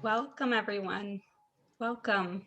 Welcome, everyone. Welcome.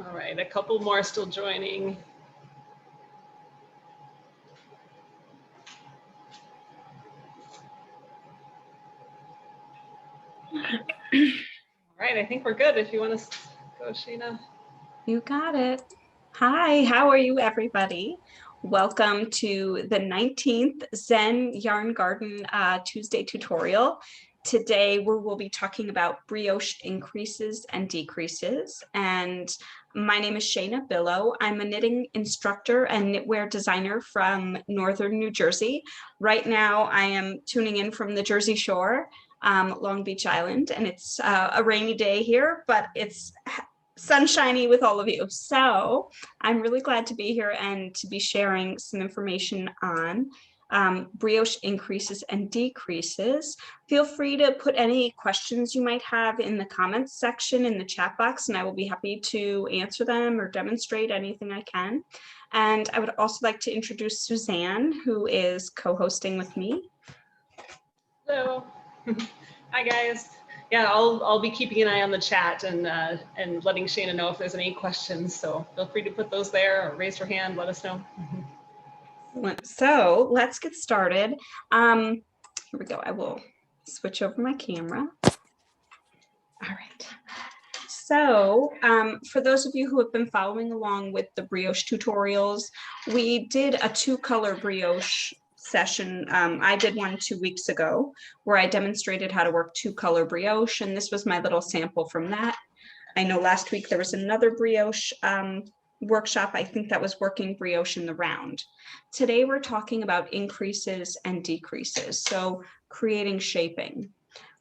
All right, a couple more still joining. All right, I think we're good. If you want to go, Sheena. You got it. Hi, how are you, everybody? Welcome to the 19th Zen Yarn Garden Tuesday tutorial. Today, we will be talking about brioche increases and decreases. And my name is Shayna Billow. I'm a knitting instructor and knitwear designer from Northern New Jersey. Right now, I am tuning in from the Jersey Shore, Long Beach Island, and it's a rainy day here, but it's sunshiny with all of you. So I'm really glad to be here and to be sharing some information on brioche increases and decreases. Feel free to put any questions you might have in the comments section in the chat box, and I will be happy to answer them or demonstrate anything I can. And I would also like to introduce Suzanne, who is co-hosting with me. Hello. Hi, guys. Yeah, I'll be keeping an eye on the chat and letting Shayna know if there's any questions. So feel free to put those there or raise your hand. Let us know. So let's get started. Here we go. I will switch over my camera. All right. So for those of you who have been following along with the brioche tutorials, we did a 2-color brioche session. I did one 2 weeks ago where I demonstrated how to work 2-color brioche, and this was my little sample from that. I know last week there was another brioche workshop. I think that was working brioche in the round. Today we're talking about increases and decreases, so creating shaping.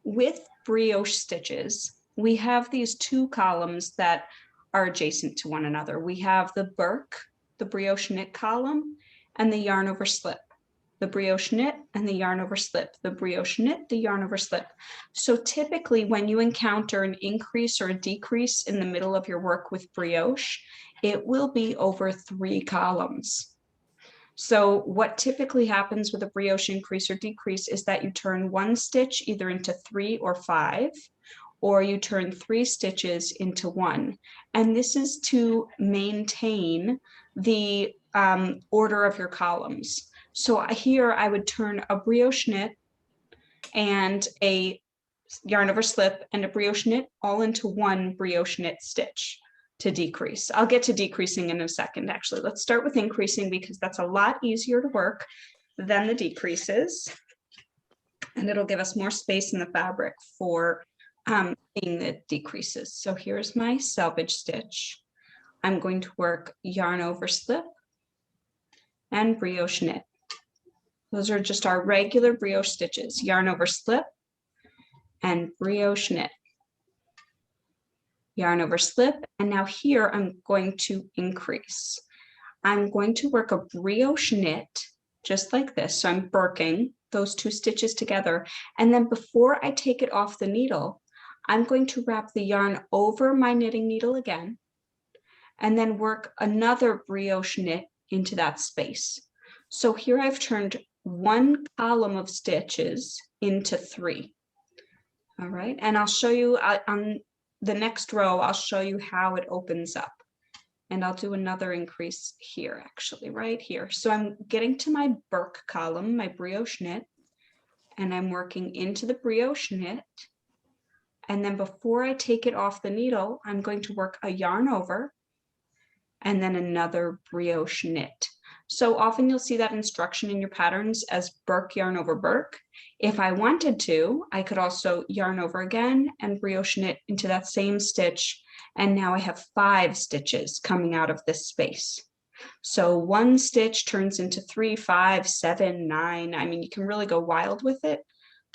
With brioche stitches, we have these 2 columns that are adjacent to one another. We have the Burke, the brioche knit column, and the yarn over slip. The brioche knit and the yarn over slip, the brioche knit, the yarn over slip. So typically when you encounter an increase or a decrease in the middle of your work with brioche, it will be over 3 columns. So what typically happens with a brioche increase or decrease is that you turn 1 stitch either into 3 or 5, or you turn 3 stitches into 1. And this is to maintain the order of your columns. So here I would turn a brioche knit and a yarn over slip and a brioche knit all into 1 brioche knit stitch to decrease. I'll get to decreasing in a second, actually. Let's start with increasing because that's a lot easier to work than the decreases. And it'll give us more space in the fabric for seeing the decreases. So here's my selvage stitch. I'm going to work yarn over slip and brioche knit. Those are just our regular brioche stitches, yarn over slip and brioche knit. Yarn over slip, and now here I'm going to increase. I'm going to work a brioche knit just like this. So I'm burking those 2 stitches together, and then before I take it off the needle, I'm going to wrap the yarn over my knitting needle again, and then work another brioche knit into that space. So here I've turned 1 column of stitches into 3. All right, and I'll show you on the next row, I'll show you how it opens up. And I'll do another increase here, actually, right here. So I'm getting to my Burke column, my brioche knit, and I'm working into the brioche knit. And then before I take it off the needle, I'm going to work a yarn over and then another brioche knit. So often you'll see that instruction in your patterns as Burke yarn over Burke. If I wanted to, I could also yarn over again and brioche knit into that same stitch. And now I have 5 stitches coming out of this space. So 1 stitch turns into 3, 5, 7, 9. I mean, you can really go wild with it.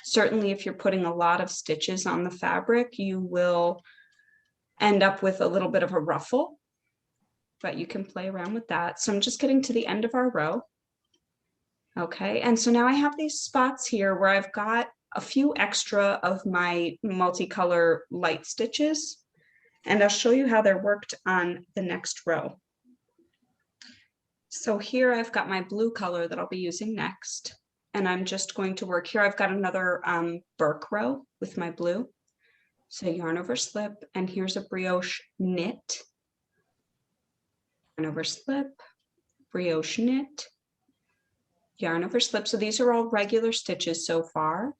Certainly, if you're putting a lot of stitches on the fabric, you will end up with a little bit of a ruffle. but you can play around with that. So I'm just getting to the end of our row. Okay, and so now I have these spots here where I've got a few extra of my multicolor light stitches, and I'll show you how they're worked on the next row. So here I've got my blue color that I'll be using next, and I'm just going to work here. I've got another Burke row with my blue. So yarn over slip, and here's a brioche knit. Yarn over slip, brioche knit, yarn over slip. So these are all regular stitches so far.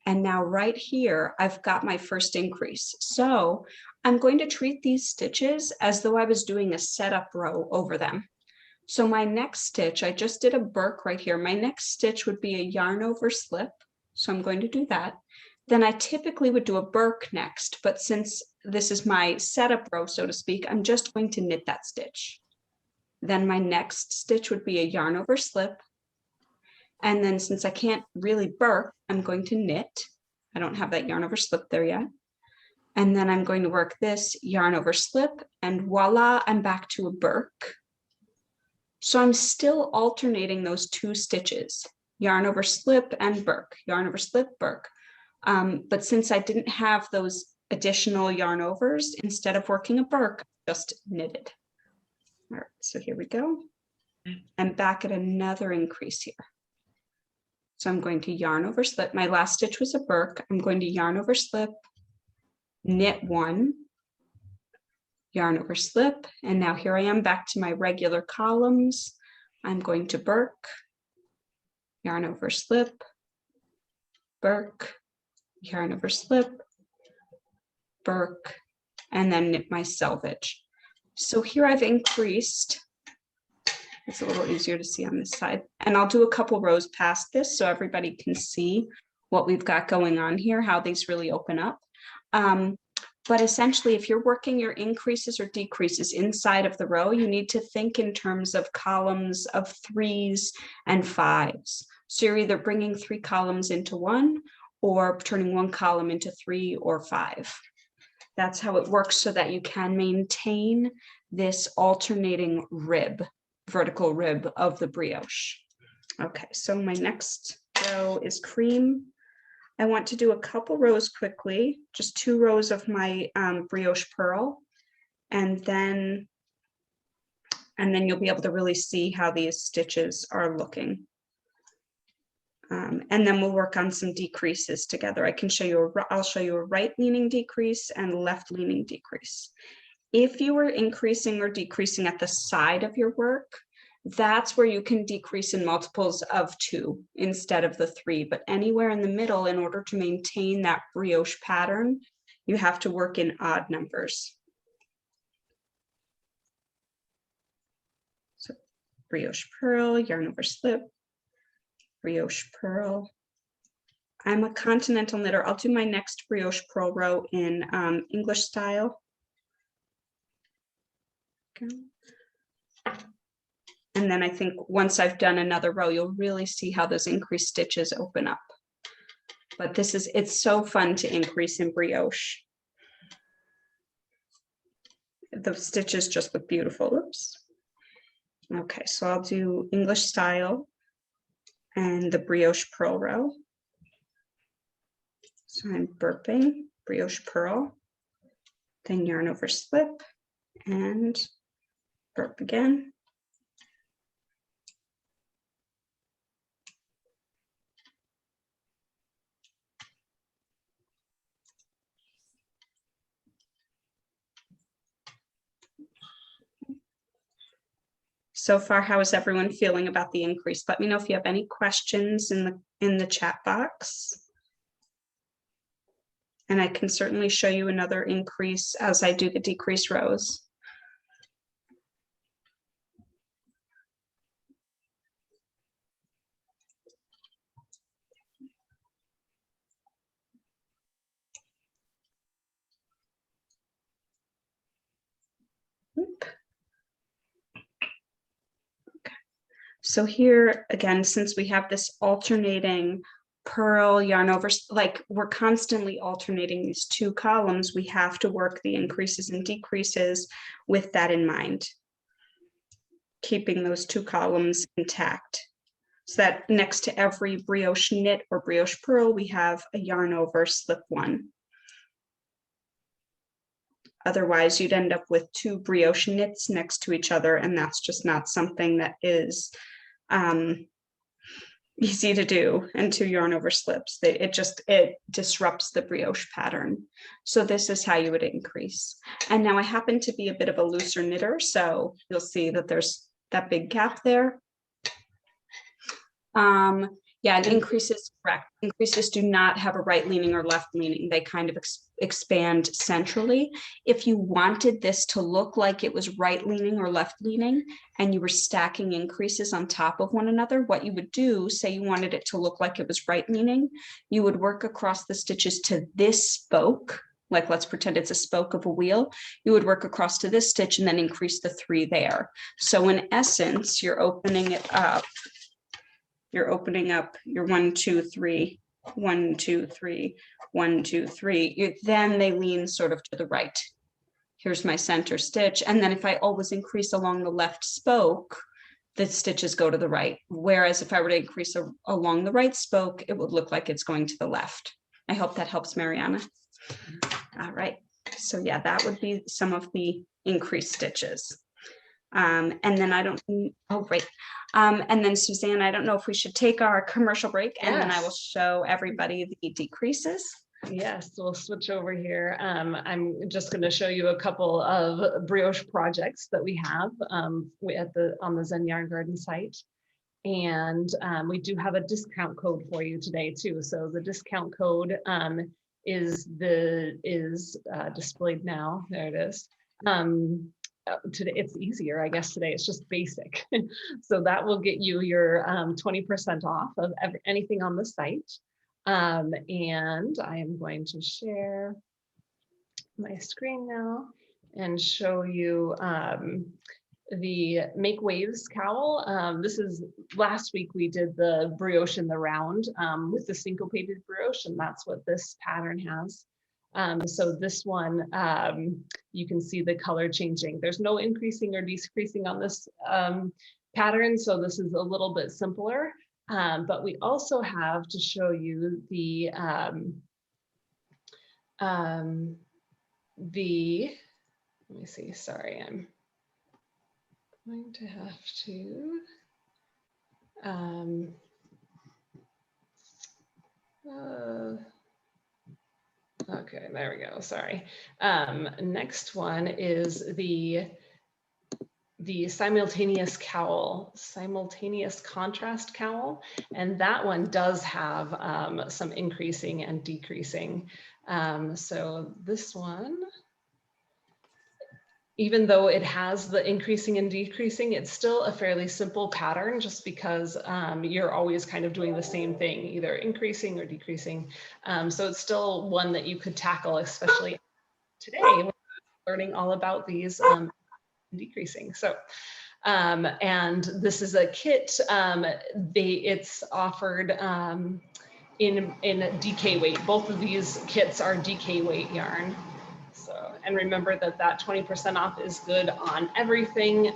And now right here, I've got my first increase. So I'm going to treat these stitches as though I was doing a setup row over them. So my next stitch, I just did a Burke right here. My next stitch would be a yarn over slip. So I'm going to do that. Then I typically would do a Burke next, but since this is my setup row, so to speak, I'm just going to knit that stitch. Then my next stitch would be a yarn over slip. And then since I can't really Burke, I'm going to knit. I don't have that yarn over slip there yet. And then I'm going to work this yarn over slip, and voila, I'm back to a Burke. So I'm still alternating those two stitches, yarn over slip and Burke, yarn over slip, Burke. But since I didn't have those additional yarn overs, instead of working a Burke, I just knitted. All right, so here we go. I'm back at another increase here. So I'm going to yarn over slip. My last stitch was a Burke. I'm going to yarn over slip, knit one, yarn over slip, and now here I am back to my regular columns. I'm going to Burke, yarn over slip, Burke, yarn over slip, Burke, and then knit my selvage. So here I've increased. It's a little easier to see on this side, and I'll do a couple rows past this so everybody can see what we've got going on here, how these really open up. But essentially, if you're working your increases or decreases inside of the row, you need to think in terms of columns of 3s and 5s. So you're either bringing 3 columns into one or turning 1 column into 3 or 5. That's how it works so that you can maintain this alternating rib, vertical rib of the brioche. Okay, so my next row is cream. I want to do a couple rows quickly, just 2 rows of my brioche pearl, and then you'll be able to really see how these stitches are looking. And then we'll work on some decreases together. I can show you, I'll show you a right leaning decrease and left leaning decrease. If you were increasing or decreasing at the side of your work, that's where you can decrease in multiples of 2 instead of the 3, but anywhere in the middle, in order to maintain that brioche pattern, you have to work in odd numbers. So brioche pearl, yarn over slip, brioche pearl. I'm a continental knitter. I'll do my next brioche pearl row in English style. Okay. And then I think once I've done another row, you'll really see how those increased stitches open up. But this is, it's so fun to increase in brioche. The stitches just look beautiful. Oops. Okay, so I'll do English style and the brioche pearl row. So I'm burping, brioche pearl, then yarn over slip and burp again. So far, how is everyone feeling about the increase? Let me know if you have any questions in the chat box. And I can certainly show you another increase as I do the decrease rows. Oop. Okay. So here again, since we have this alternating purl, yarn over, like we're constantly alternating these two columns. We have to work the increases and decreases with that in mind, keeping those two columns intact. So that next to every brioche knit or brioche purl, we have a yarn over slip one. Otherwise, you'd end up with two brioche knits next to each other, and that's just not something that is easy to do, and two yarn over slips. It disrupts the brioche pattern. So this is how you would increase. And now I happen to be a bit of a looser knitter, so you'll see that there's that big gap there. Yeah, and increases, correct. Increases do not have a right leaning or left leaning. They kind of expand centrally. If you wanted this to look like it was right leaning or left leaning, and you were stacking increases on top of one another, what you would do, say you wanted it to look like it was right leaning, you would work across the stitches to this spoke. Like, let's pretend it's a spoke of a wheel. You would work across to this stitch and then increase the 3 there. So in essence, you're opening it up. You're opening up your 1, 2, 3, 1, 2, 3, 1, 2, 3. Then they lean sort of to the right. Here's my center stitch. And then if I always increase along the left spoke, the stitches go to the right. Whereas if I were to increase along the right spoke, it would look like it's going to the left. I hope that helps, Mariana. All right. So yeah, that would be some of the increased stitches. And then and then Suzanne, I don't know if we should take our commercial break, and then I will show everybody the decreases. Yes, we'll switch over here. I'm just going to show you a couple of brioche projects that we have on the Zen Yarn Garden site. And we do have a discount code for you today too. So the discount code is displayed now. There it is. Today it's easier, I guess. Today it's just basic. So that will get you your 20% off of anything on the site. And I am going to share my screen now and show you the Make Waves cowl. This is, last week we did the brioche in the round with the syncopated brioche, and that's what this pattern has. So this one, you can see the color changing. There's no increasing or decreasing on this pattern, so this is a little bit simpler. But we also have to show you the let me see, sorry, I'm going to have to okay, there we go. Sorry. Next one is the Simultaneous Contrast Cowl, and that one does have some increasing and decreasing. So this one, even though it has the increasing and decreasing, it's still a fairly simple pattern, just because you're always kind of doing the same thing, either increasing or decreasing. So it's still one that you could tackle, especially today, when we're learning all about these decreasing. So, and this is a kit. It's offered in DK weight. Both of these kits are DK weight yarn. So, and remember that 20% off is good on everything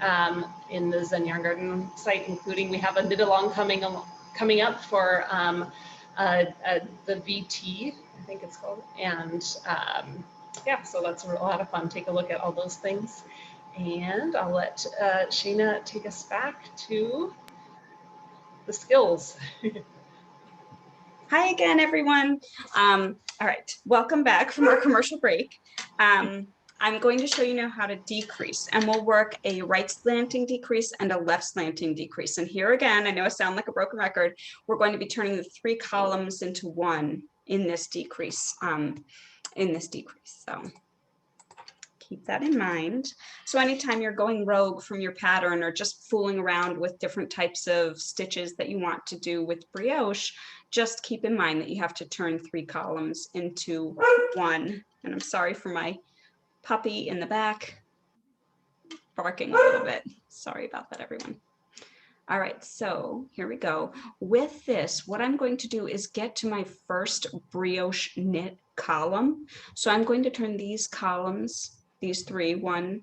in the Zen Yarn Garden site, including we have a knit along coming up for the VT, I think it's called, and yeah, so that's a lot of fun. Take a look at all those things, and I'll let Shayna take us back to the skills. Hi again, everyone. All right, welcome back from our commercial break. I'm going to show you now how to decrease, and we'll work a right slanting decrease and a left slanting decrease. And here again, I know I sound like a broken record, we're going to be turning the 3 columns into 1 in this decrease. So keep that in mind. So anytime you're going rogue from your pattern or just fooling around with different types of stitches that you want to do with brioche, just keep in mind that you have to turn 3 columns into 1. And I'm sorry for my puppy in the back barking a little bit. Sorry about that, everyone. All right, so here we go. With this, what I'm going to do is get to my first brioche knit column. So I'm going to turn these columns, these three, 1,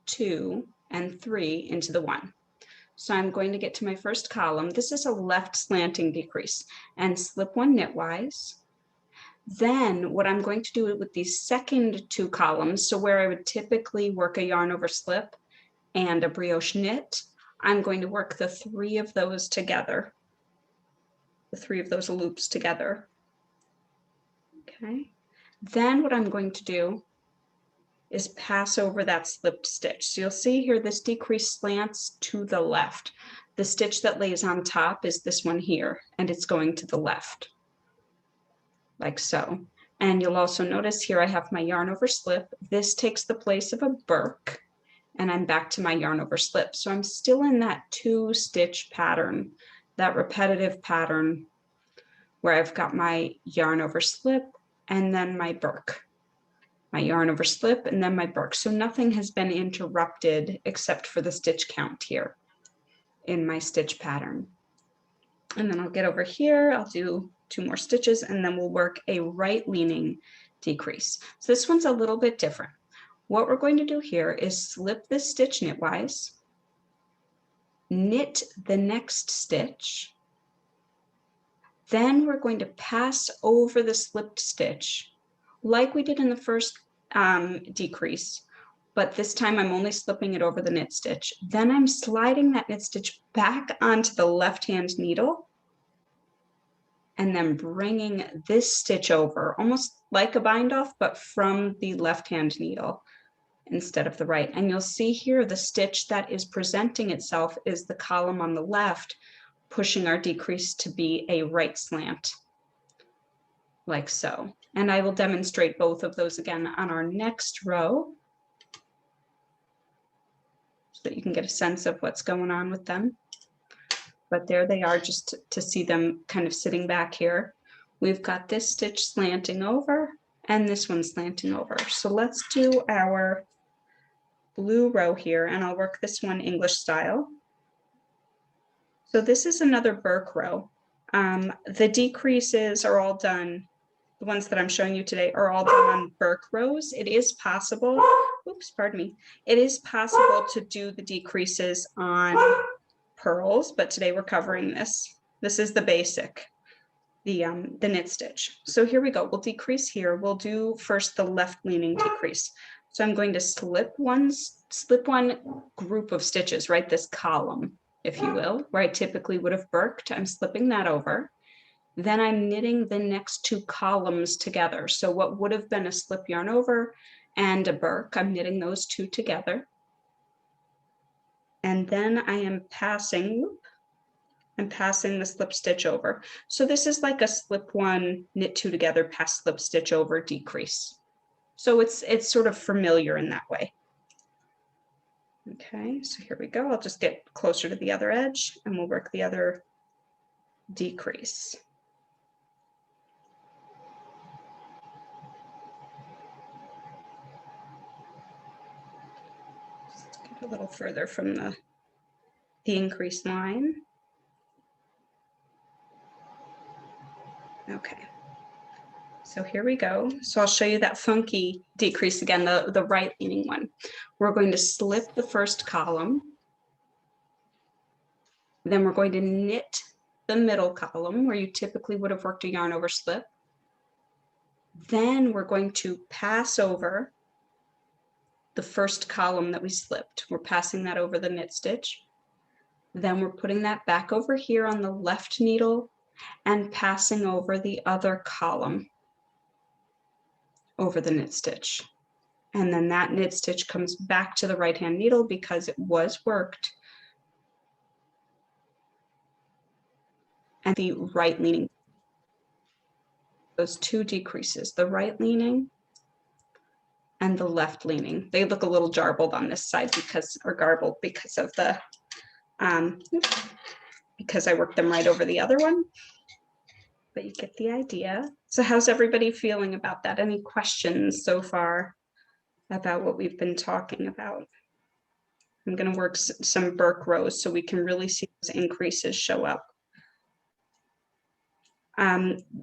2, and 3 into the 1. So I'm going to get to my first column. This is a left slanting decrease and slip 1 knitwise. Then what I'm going to do with these second 2 columns, so where I would typically work a yarn over slip and a brioche knit, I'm going to work the 3 of those together, the 3 of those loops together. Okay. Then what I'm going to do is pass over that slipped stitch. So you'll see here this decrease slants to the left. The stitch that lays on top is this one here, and it's going to the left, like so. And you'll also notice here I have my yarn over slip. This takes the place of a burk, and I'm back to my yarn over slip. So I'm still in that 2-stitch pattern, that repetitive pattern where I've got my yarn over slip and then my burk, my yarn over slip and then my burk. So nothing has been interrupted except for the stitch count here in my stitch pattern. And then I'll get over here, I'll do 2 more stitches, and then we'll work a right leaning decrease. So this one's a little bit different. What we're going to do here is slip this stitch knitwise, knit the next stitch, then we're going to pass over the slipped stitch like we did in the first decrease, but this time I'm only slipping it over the knit stitch. Then I'm sliding that knit stitch back onto the left-hand needle and then bringing this stitch over, almost like a bind off, but from the left-hand needle instead of the right. And you'll see here the stitch that is presenting itself is the column on the left, pushing our decrease to be a right slant, like so. And I will demonstrate both of those again on our next row so that you can get a sense of what's going on with them. But there they are, just to see them kind of sitting back here. We've got this stitch slanting over and this one slanting over. So let's do our blue row here, and I'll work this one English style. So this is another burk row. The decreases are all done, the ones that I'm showing you today are all done on burk rows. It is possible, oops, pardon me. It is possible to do the decreases on purls, but today we're covering this. This is the basic, the knit stitch. So here we go, we'll decrease here. We'll do first the left leaning decrease. So I'm going to slip one group of stitches, right? This column, if you will, where I typically would have burked. I'm slipping that over. Then I'm knitting the next 2 columns together. So what would have been a slip yarn over and a burk, I'm knitting those 2 together. And then I am passing the slip stitch over. So this is like a slip 1, knit 2 together, pass slip stitch over, decrease. So it's sort of familiar in that way. Okay, so here we go. I'll just get closer to the other edge and we'll work the other decrease. Just get a little further from the increased line. Okay. So here we go. So I'll show you that funky decrease again, the right leaning one. We're going to slip the first column. Then we're going to knit the middle column where you typically would have worked a yarn over slip. Then we're going to pass over the first column that we slipped. We're passing that over the knit stitch. Then we're putting that back over here on the left needle and passing over the other column over the knit stitch. And then that knit stitch comes back to the right hand needle because it was worked. And the right leaning, those 2 decreases, the right leaning and the left leaning. They look a little jarbled on this side because, or garbled because of the, because I worked them right over the other one. But you get the idea. So how's everybody feeling about that? Any questions so far about what we've been talking about? I'm going to work some Burke rows so we can really see those increases show up.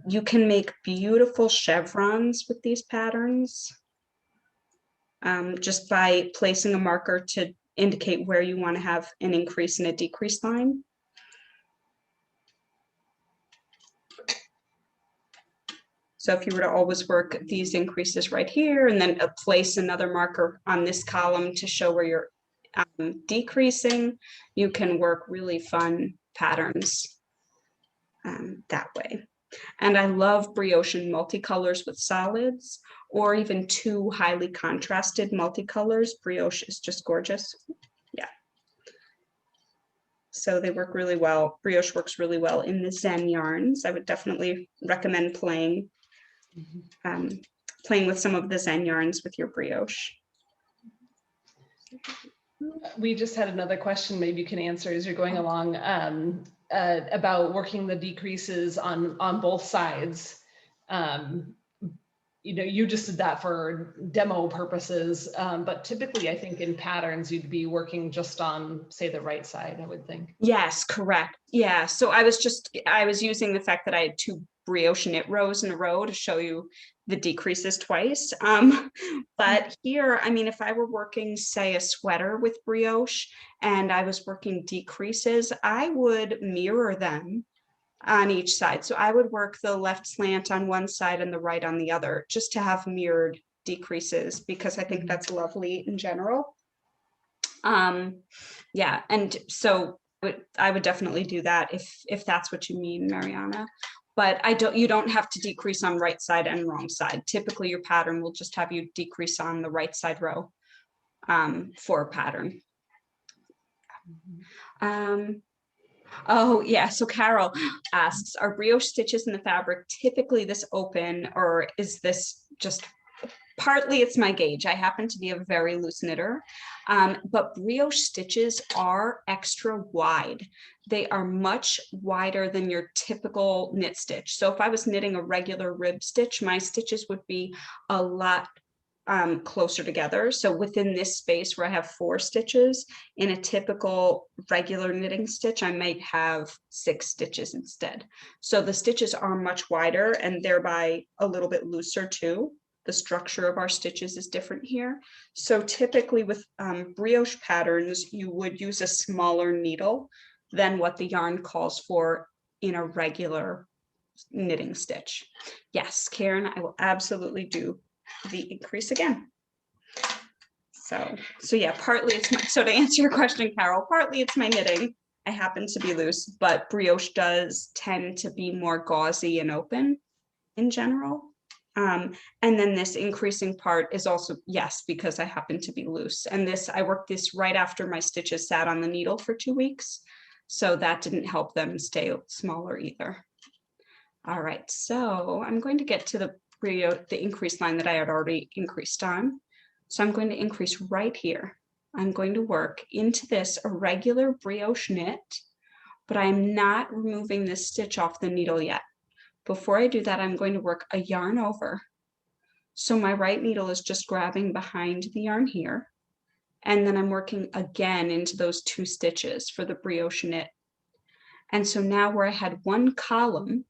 You can make beautiful chevrons with these patterns just by placing a marker to indicate where you want to have an increase and a decrease line. So if you were to always work these increases right here and then place another marker on this column to show where you're decreasing, you can work really fun patterns that way. And I love brioche in multicolors with solids, or even two highly contrasted multicolors. Brioche is just gorgeous. Yeah. So they work really well. Brioche works really well in the Zen yarns. I would definitely recommend playing with some of the Zen yarns with your brioche. We just had another question maybe you can answer as you're going along about working the decreases on both sides. You know, you just did that for demo purposes, but typically I think in patterns you'd be working just on, say, the right side, I would think. Yes, correct. Yeah, so I was using the fact that I had two brioche knit rows in a row to show you the decreases twice. But here, I mean, if I were working, say, a sweater with brioche and I was working decreases, I would mirror them on each side. So I would work the left slant on one side and the right on the other, just to have mirrored decreases, because I think that's lovely in general. Yeah, and so I would definitely do that if that's what you mean, Mariana. But you don't have to decrease on right side and wrong side. Typically your pattern will just have you decrease on the right side row for a pattern. Oh yeah, so Carol asks, are brioche stitches in the fabric typically this open, or is this just partly it's my gauge? I happen to be a very loose knitter, but brioche stitches are extra wide. They are much wider than your typical knit stitch. So if I was knitting a regular rib stitch, my stitches would be a lot closer together. So within this space where I have 4 stitches, in a typical regular knitting stitch, I might have 6 stitches instead. So the stitches are much wider and thereby a little bit looser too. The structure of our stitches is different here. So typically with brioche patterns, you would use a smaller needle than what the yarn calls for in a regular knitting stitch. Yes, Karen, I will absolutely do the increase again. So yeah, partly it's my, so to answer your question, Carol, partly it's my knitting. I happen to be loose, but brioche does tend to be more gauzy and open in general. And then this increasing part is also, yes, because I happen to be loose. And this, I worked this right after my stitches sat on the needle for 2 weeks. So that didn't help them stay smaller either. All right, so I'm going to get to the increase line that I had already increased on. So I'm going to increase right here. I'm going to work into this a regular brioche knit, but I'm not removing this stitch off the needle yet. Before I do that, I'm going to work a yarn over. So my right needle is just grabbing behind the yarn here. And then I'm working again into those 2 stitches for the brioche knit. And so now where I had 1 column,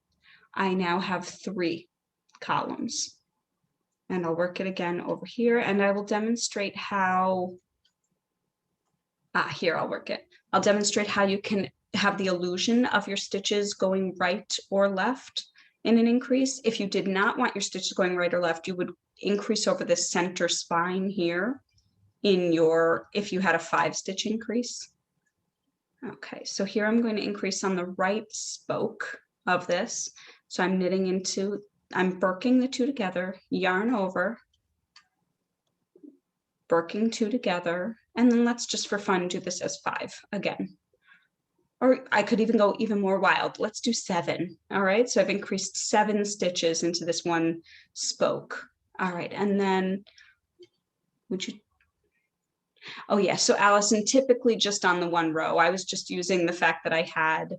I now have 3 columns. And I'll work it again over here, and I will demonstrate how, here I'll work it. I'll demonstrate how you can have the illusion of your stitches going right or left in an increase. If you did not want your stitches going right or left, you would increase over the center spine here in your, if you had a 5-stitch increase. Okay, so here I'm going to increase on the right spoke of this. So I'm knitting into, I'm burking the 2 together, yarn over, burking 2 together, and then let's just for fun do this as 5 again. Or I could even go even more wild. Let's do 7. All right, so I've increased 7 stitches into this 1 spoke. All right, and then would you, oh yeah, so Allison, typically just on the 1 row. I was just using the fact that I had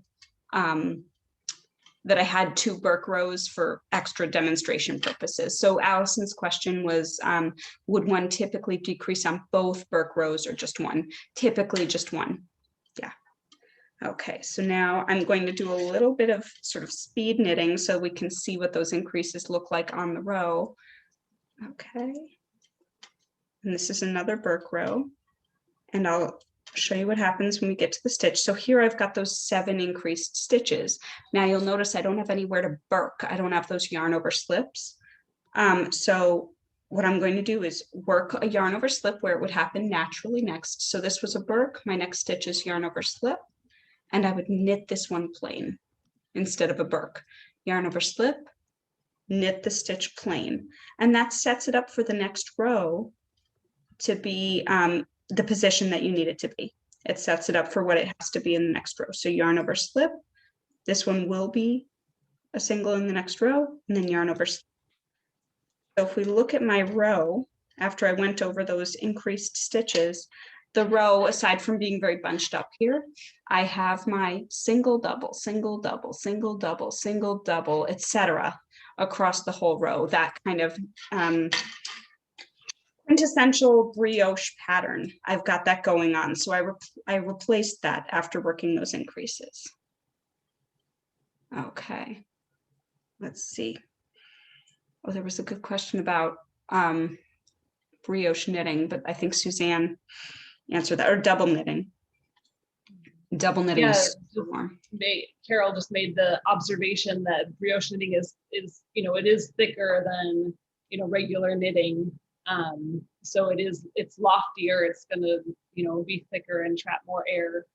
that I had 2 Burke rows for extra demonstration purposes. So Allison's question was, would one typically decrease on both Burke rows or just one? Typically just one. Yeah. Okay, so now I'm going to do a little bit of sort of speed knitting so we can see what those increases look like on the row. Okay. And this is another Burke row. And I'll show you what happens when we get to the stitch. So here I've got those 7 increased stitches. Now you'll notice I don't have anywhere to Burke. I don't have those yarn over slips. So what I'm going to do is work a yarn over slip where it would happen naturally next. So this was a Burke. My next stitch is yarn over slip. And I would knit this one plain instead of a Burke. Yarn over slip, knit the stitch plain. And that sets it up for the next row to be the position that you need it to be. It sets it up for what it has to be in the next row. So yarn over slip, this one will be a single in the next row, and then yarn over slip. So if we look at my row, after I went over those increased stitches, the row, aside from being very bunched up here, I have my single, double, single, double, single, double, single, double, etc. across the whole row. That kind of quintessential brioche pattern. I've got that going on. So I replaced that after working those increases. Okay, let's see. Oh, there was a good question about brioche knitting, but I think Suzanne answered that, or double knitting. Double knitting is warm. Carol just made the observation that brioche knitting is it is thicker than regular knitting. So it's loftier, it's going to be thicker and trap more air,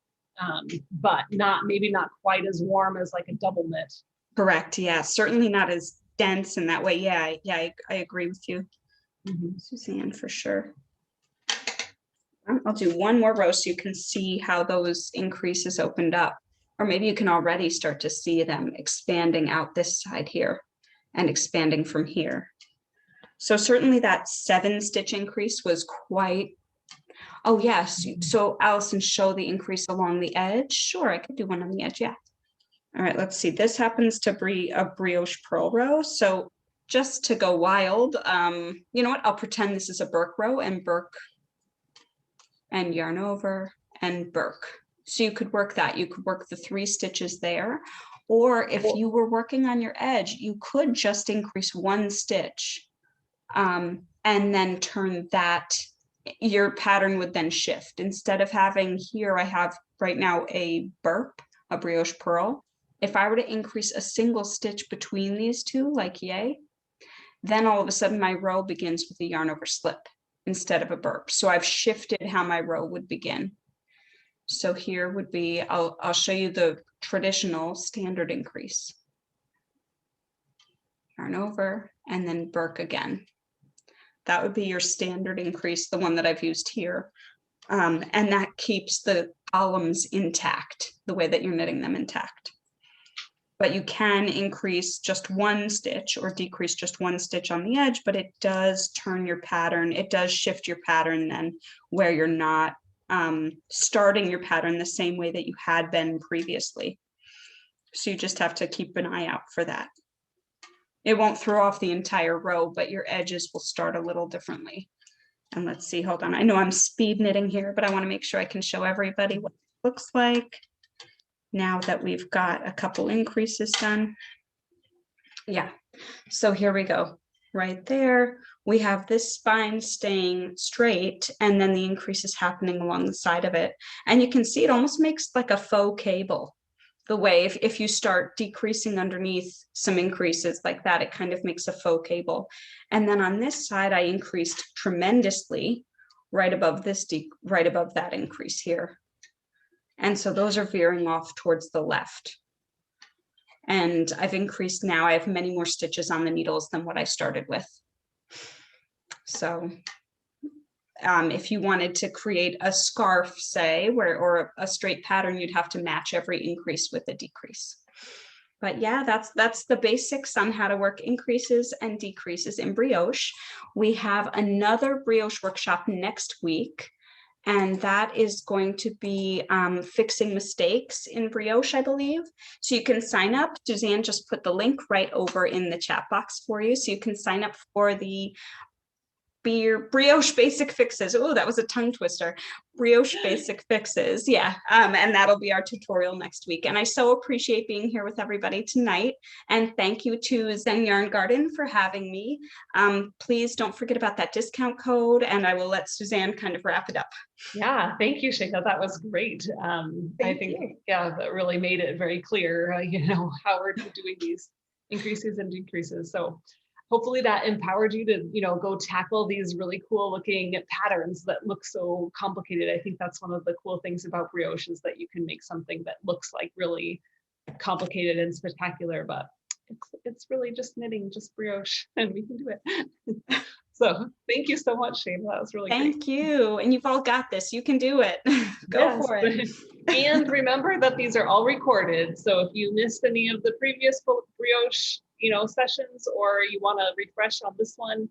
but maybe not quite as warm as like a double knit. Correct. Yeah, certainly not as dense in that way. Yeah, I agree with you, Suzanne, for sure. I'll do one more row so you can see how those increases opened up, or maybe you can already start to see them expanding out this side here and expanding from here. So certainly that 7 stitch increase was quite, oh yes. So Allison, show the increase along the edge. Sure, I could do one on the edge, yeah. All right, let's see. This happens to be a brioche purl row. So just to go wild, you know what? I'll pretend this is a Burke row and Burke and yarn over and Burke. So you could work that. You could work the 3 stitches there. Or if you were working on your edge, you could just increase 1 stitch and then turn that. Your pattern would then shift. Instead of having here, I have right now a burp, a brioche purl. If I were to increase a single stitch between these two, like yay, then all of a sudden my row begins with a yarn over slip instead of a burp. So I've shifted how my row would begin. So here would be, I'll show you the traditional standard increase. Yarn over and then Burke again. That would be your standard increase, the one that I've used here. And that keeps the columns intact, the way that you're knitting them intact. But you can increase just 1 stitch or decrease just 1 stitch on the edge, but it does turn your pattern. It does shift your pattern then where you're not starting your pattern the same way that you had been previously. So you just have to keep an eye out for that. It won't throw off the entire row, but your edges will start a little differently. And let's see, hold on. I know I'm speed knitting here, but I want to make sure I can show everybody what it looks like now that we've got a couple increases done. Yeah, so here we go. Right there, we have this spine staying straight and then the increases happening along the side of it. And you can see it almost makes like a faux cable. The way if you start decreasing underneath some increases like that, it kind of makes a faux cable. And then on this side, I increased tremendously right above this, right above that increase here. And so those are veering off towards the left. And I've increased now, I have many more stitches on the needles than what I started with. So if you wanted to create a scarf, say, or a straight pattern, you'd have to match every increase with a decrease. But yeah, that's the basics on how to work increases and decreases in brioche. We have another brioche workshop next week. and that is going to be fixing mistakes in Brioche, I believe. So you can sign up. Suzanne just put the link right over in the chat box for you. So you can sign up for the Brioche Basic Fixes. Oh, that was a tongue twister. Brioche Basic Fixes. Yeah. And that'll be our tutorial next week. And I so appreciate being here with everybody tonight. And thank you to Zen Yarn Garden for having me. Please don't forget about that discount code, and I will let Suzanne kind of wrap it up. Yeah, thank you, Shayna. That was great. I think, yeah, that really made it very clear, how we're doing these increases and decreases. So hopefully that empowered you to, go tackle these really cool looking patterns that look so complicated. I think that's one of the cool things about Brioche is that you can make something that looks like really complicated and spectacular, but it's really just knitting, just Brioche, and we can do it. So thank you so much, Shayna. That was really great. Thank you. And you've all got this. You can do it. Go for it. And remember that these are all recorded. So if you missed any of the previous Brioche, sessions, or you want to refresh on this one,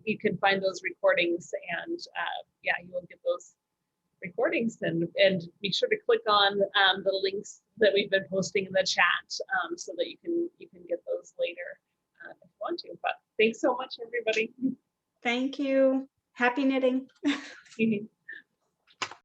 you can find those recordings, and you will get those recordings, and be sure to click on the links that we've been posting in the chat, so that you can get those later if you want to. But thanks so much, everybody. Thank you. Happy knitting.